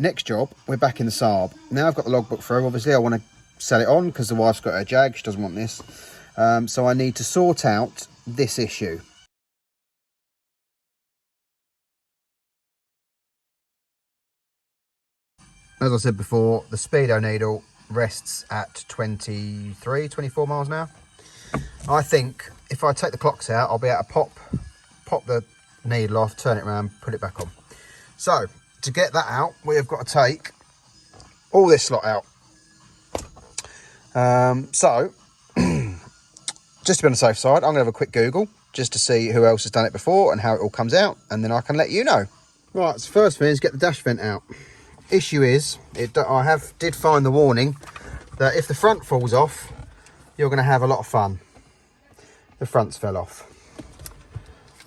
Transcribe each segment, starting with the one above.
next job, we're back in the Saab. Now I've got the logbook through. Obviously I want to sell it on because the wife's got her Jag, she doesn't want this. So I need to sort out this issue. As I said before, the speedo needle rests at 23, 24 miles an hour. I think if I take the clocks out, I'll be able to pop the needle off, turn it around, put it back on. So to get that out, we have got to take all this lot out. Just to be on the safe side, I'm going to have a quick Google just to see who else has done it before and how it all comes out, and then I can let you know. Right, so first thing is get the dash vent out. Issue is, I did find the warning that if the front falls off, you're going to have a lot of fun. The fronts fell off.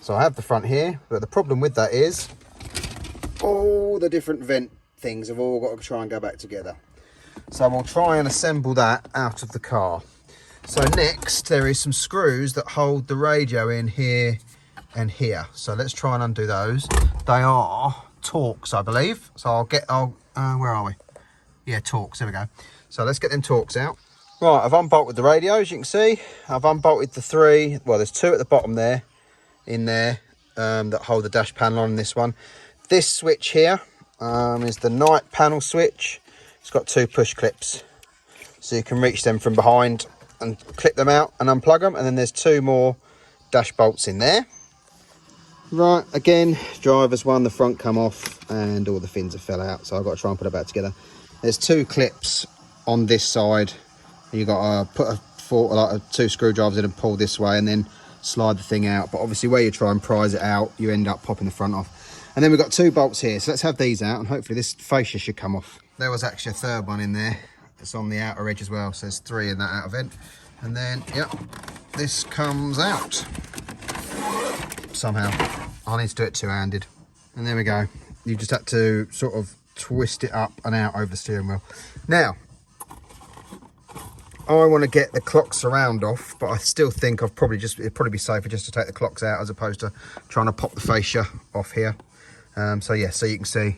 So I have the front here, but the problem with that is all the different vent things have all got to try and go back together. So we'll try and assemble that out of the car. So next, there is some screws that hold the radio in here and here. So let's try and undo those. They are Torx, I believe. So where are we? Yeah, Torx, there we go. So let's get them Torx out. Right, I've unbolted the radio, as you can see. I've unbolted the three, well, there's two at the bottom there, in there, that hold the dash panel on this one. This switch here is the night panel switch. It's got two push clips, so you can reach them from behind and clip them out and unplug them. And then there's two more dash bolts in there. Right, again, driver's one, the front come off and all the fins have fell out, so I've got to try and put it back together. There's two clips on this side. You've got to put two screwdrivers in and pull this way and then slide the thing out. But obviously where you try and prise it out, you end up popping the front off. And then we've got two bolts here, so let's have these out and hopefully this fascia should come off. There was actually a third one in there. It's on the outer edge as well, so there's three in that outer vent. And then, yep, this comes out. Somehow. I need to do it two-handed. And there we go. You just had to sort of twist it up and out over the steering wheel. Now, I want to get the clock surround off, but I still think it'd probably be safer just to take the clocks out as opposed to trying to pop the fascia off here. So yeah, so you can see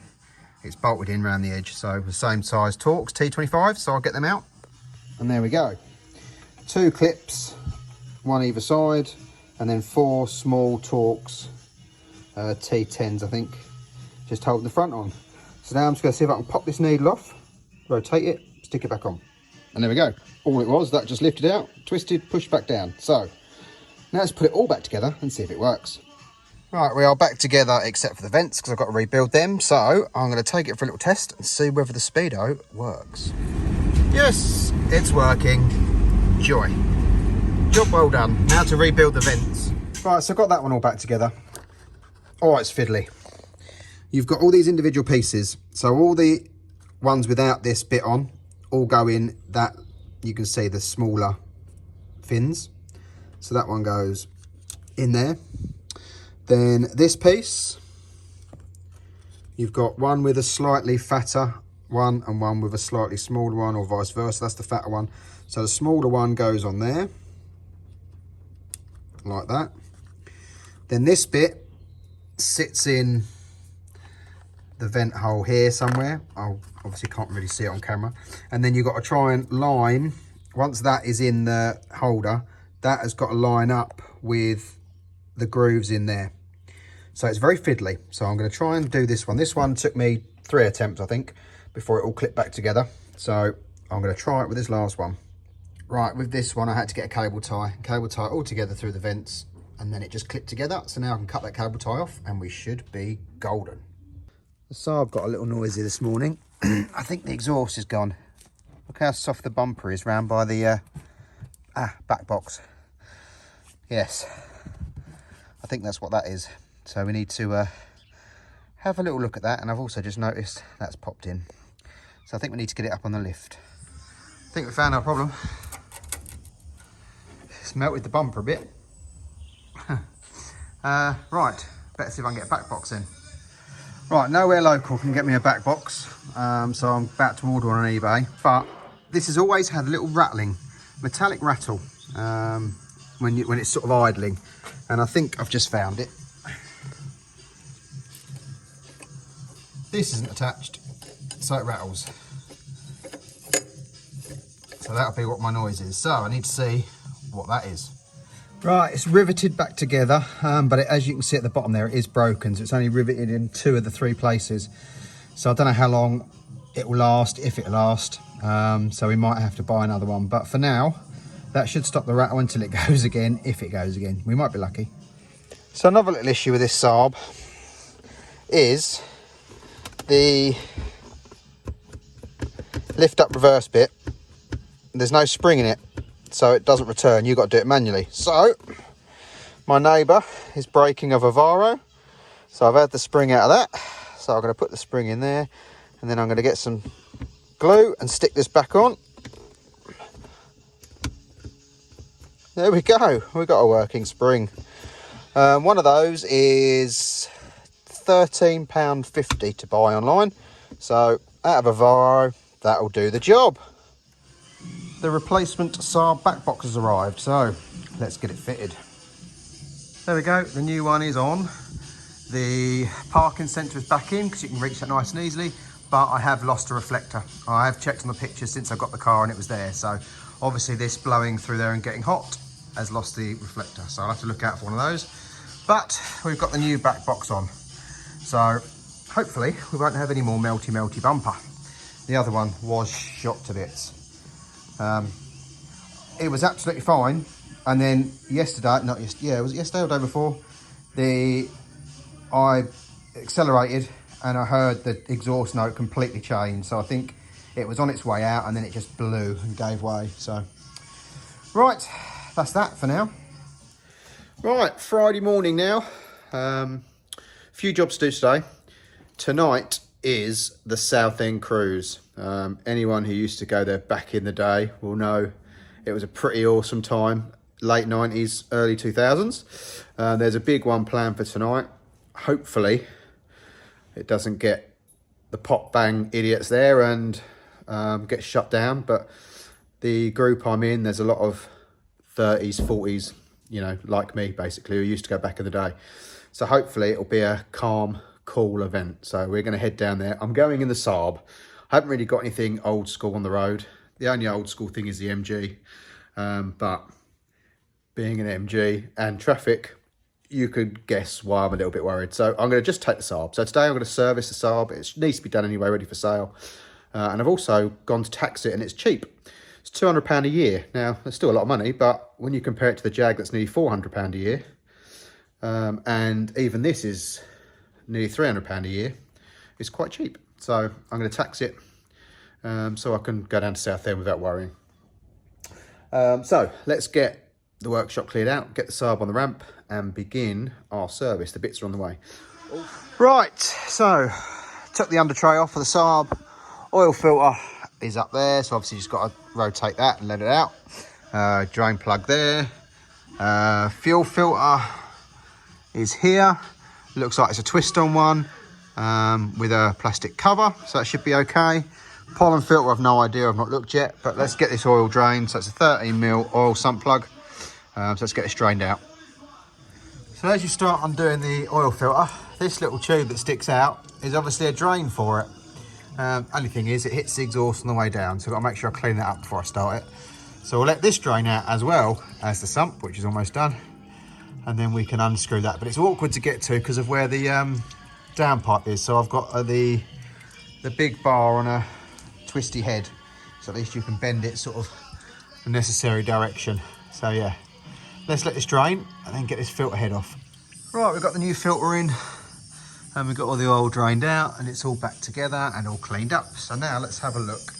it's bolted in around the edge. So the same size Torx, T25, so I'll get them out. And there we go. Two clips, one either side, and then four small Torx T10s, I think, just holding the front on. So now I'm just going to see if I can pop this needle off, rotate it, stick it back on. And there we go. All it was, that just lifted out, twisted, pushed back down. So now let's put it all back together and see if it works. Right, we are back together except for the vents because I've got to rebuild them. So I'm going to take it for a little test and see whether the speedo works. Yes, it's working. Joy. Job well done. Now to rebuild the vents. Right, so I've got that one all back together. Oh, it's fiddly. You've got all these individual pieces. So all the ones without this bit on all go in that, you can see the smaller fins. So that one goes in there. Then this piece, you've got one with a slightly fatter one and one with a slightly smaller one, or vice versa. That's the fatter one. So the smaller one goes on there, like that. Then this bit sits in the vent hole here somewhere. I obviously can't really see it on camera. And then you've got to try and line, once that is in the holder, that has got to line up with the grooves in there. So it's very fiddly. So I'm going to try and do this one. This one took me 3 attempts, I think, before it all clipped back together. So I'm going to try it with this last one. Right, with this one I had to get a cable tie it all together through the vents, and then it just clipped together. So now I can cut that cable tie off and we should be golden. The Saab got a little noisy this morning. I think the exhaust is gone. Look how soft the bumper is round by the back box. Yes, I think that's what that is. So we need to have a little look at that. And I've also just noticed that's popped in. So I think we need to get it up on the lift. I think we found our problem. It's melted the bumper a bit. Right, better see if I can get a back box in. Right, nowhere local can get me a back box, so I'm about to order on eBay. But this has always had a little rattling, metallic rattle, when it's sort of idling. And I think I've just found it. This isn't attached. so it rattles. So that'll be what my noise is. So I need to see what that is. Right, it's riveted back together, but as you can see at the bottom there, it is broken. So it's only riveted in 2 of the 3 places. So I don't know how long it will last, if it'll last. So we might have to buy another one. But for now, that should stop the rattle until it goes again, if it goes again. We might be lucky. So another little issue with this Saab is the lift up reverse bit. There's no spring in it, so it doesn't return. You've got to do it manually. So my neighbour is breaking a Vivaro, so I've had the spring out of that. So I'm going to put the spring in there, and then I'm going to get some glue and stick this back on. There we go, we've got a working spring. One of those is £13.50 to buy online, so out of a Vivaro, that'll do the job. The replacement Saab Backbox has arrived, so let's get it fitted. There we go, the new one is on. The parking sensor is back in because you can reach that nice and easily, but I have lost a reflector. I have checked on the pictures since I got the car and it was there, so obviously this blowing through there and getting hot has lost the reflector, so I'll have to look out for one of those. But we've got the new Backbox on, so hopefully we won't have any more melty bumper. The other one was shot to bits. It was absolutely fine, and then yesterday, was it yesterday or the day before, I accelerated and I heard the exhaust note completely change, so I think it was on its way out and then it just blew and gave way. So right, that's that for now. Right, Friday morning now. Few jobs to do today. Tonight is the Southend cruise. Anyone who used to go there back in the day will know it was a pretty awesome time. Late 90s, early 2000s. There's a big one planned for tonight. Hopefully it doesn't get the pop bang idiots there and get shut down, but the group I'm in, there's a lot of 30s, 40s, you know, like me basically, who used to go back in the day. So hopefully it'll be a calm, cool event. So we're going to head down there. I'm going in the Saab. I haven't really got anything old school on the road. The only old school thing is the MG, but being an MG and traffic, you could guess why I'm a little bit worried. So I'm going to just take the Saab. So today I'm going to service the Saab. It needs to be done anyway, ready for sale. And I've also gone to tax it, and it's cheap. It's £200 a year. Now, that's still a lot of money, but when you compare it to the Jag, that's nearly £400 a year. And even this is nearly £300 a year. It's quite cheap. So I'm going to tax it so I can go down to Southend without worrying. So let's get the workshop cleared out, get the Saab on the ramp and begin our service. The bits are on the way. Right, so took the under tray off for the Saab. Oil filter is up there, so obviously just got to rotate that and let it out. Drain plug there. Fuel filter is here. Looks like it's a twist-on one with a plastic cover, so that should be okay. Pollen filter, I've no idea, I've not looked yet, but let's get this oil drained. So it's a 13mm oil sump plug. So let's get this drained out. So as you start undoing the oil filter, this little tube that sticks out is obviously a drain for it. Only thing is, it hits the exhaust on the way down, so I've got to make sure I clean that up before I start it. So we'll let this drain out as well as the sump, which is almost done, and then we can unscrew that. But it's awkward to get to because of where the downpipe is. So I've got the big bar on a twisty head, so at least you can bend it sort of the necessary direction. So yeah, let's let this drain and then get this filter head off. Right, we've got the new filter in and we've got all the oil drained out and it's all back together and all cleaned up. So now let's have a look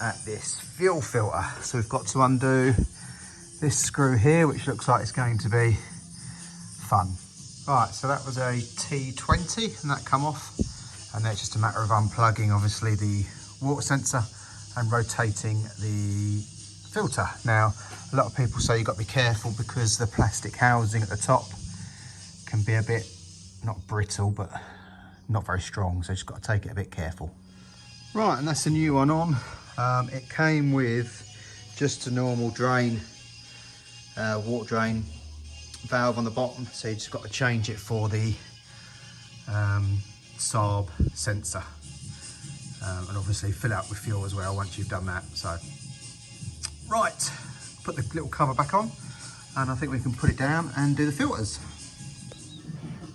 at this fuel filter. So we've got to undo this screw here, which looks like it's going to be fun. Right, so that was a T20 and that come off, and then it's just a matter of unplugging obviously the water sensor and rotating the filter. Now a lot of people say you've got to be careful because the plastic housing at the top can be a bit, not brittle, but not very strong, so just got to take it a bit careful. Right, and that's the new one on. It came with just a normal drain, water drain valve on the bottom, so you just got to change it for the Saab sensor. and obviously fill out with fuel as well once you've done that. So, right, put the little cover back on, and I think we can put it down and do the filters.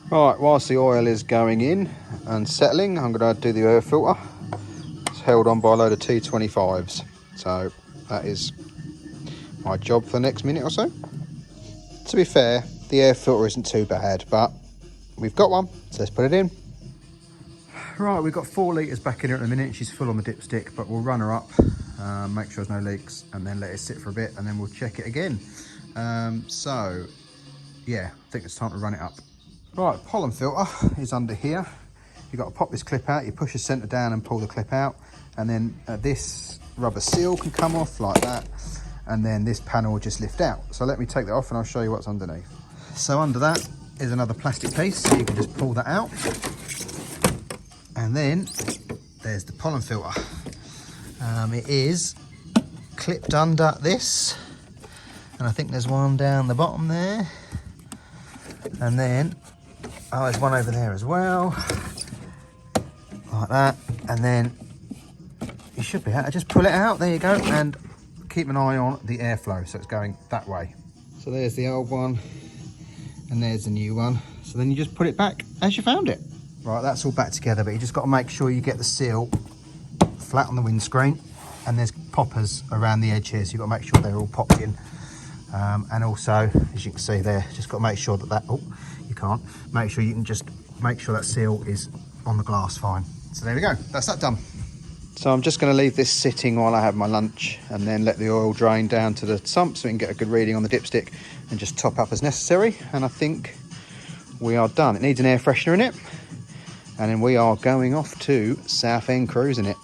Right, whilst the oil is going in and settling, I'm going to do the air filter. It's held on by a load of T25s, so that is my job for the next minute or so. To be fair, the air filter isn't too bad, but we've got one, so let's put it in. Right, we've got 4 litres back in here at the minute. She's full on the dipstick, but we'll run her up, make sure there's no leaks, and then let it sit for a bit, and then we'll check it again. So, yeah, I think it's time to run it up. Right, pollen filter is under here. You've got to pop this clip out, you push the centre down and pull the clip out, and then this rubber seal can come off like that, and then this panel will just lift out. So let me take that off and I'll show you what's underneath. So under that is another plastic piece, so you can just pull that out. And then there's the pollen filter. It is clipped under this, and I think there's one down the bottom there. And then, oh, there's one over there as well, like that. And then you should be able to just pull it out, there you go, and keep an eye on the airflow, so it's going that way. So there's the old one, and there's the new one. So then you just put it back as you found it. Right, that's all back together, but you just got to make sure you get the seal flat on the windscreen, and there's poppers around the edge here, so you've got to make sure they're all popped in. And also, as you can see there, just got to make sure that oh, you can't, make sure you can just make sure that seal is on the glass fine. So there we go, that's that done. So I'm just going to leave this sitting while I have my lunch, and then let the oil drain down to the sump so we can get a good reading on the dipstick and just top up as necessary. And I think we are done. It needs an air freshener in it. And then we are going off to Southend cruising it.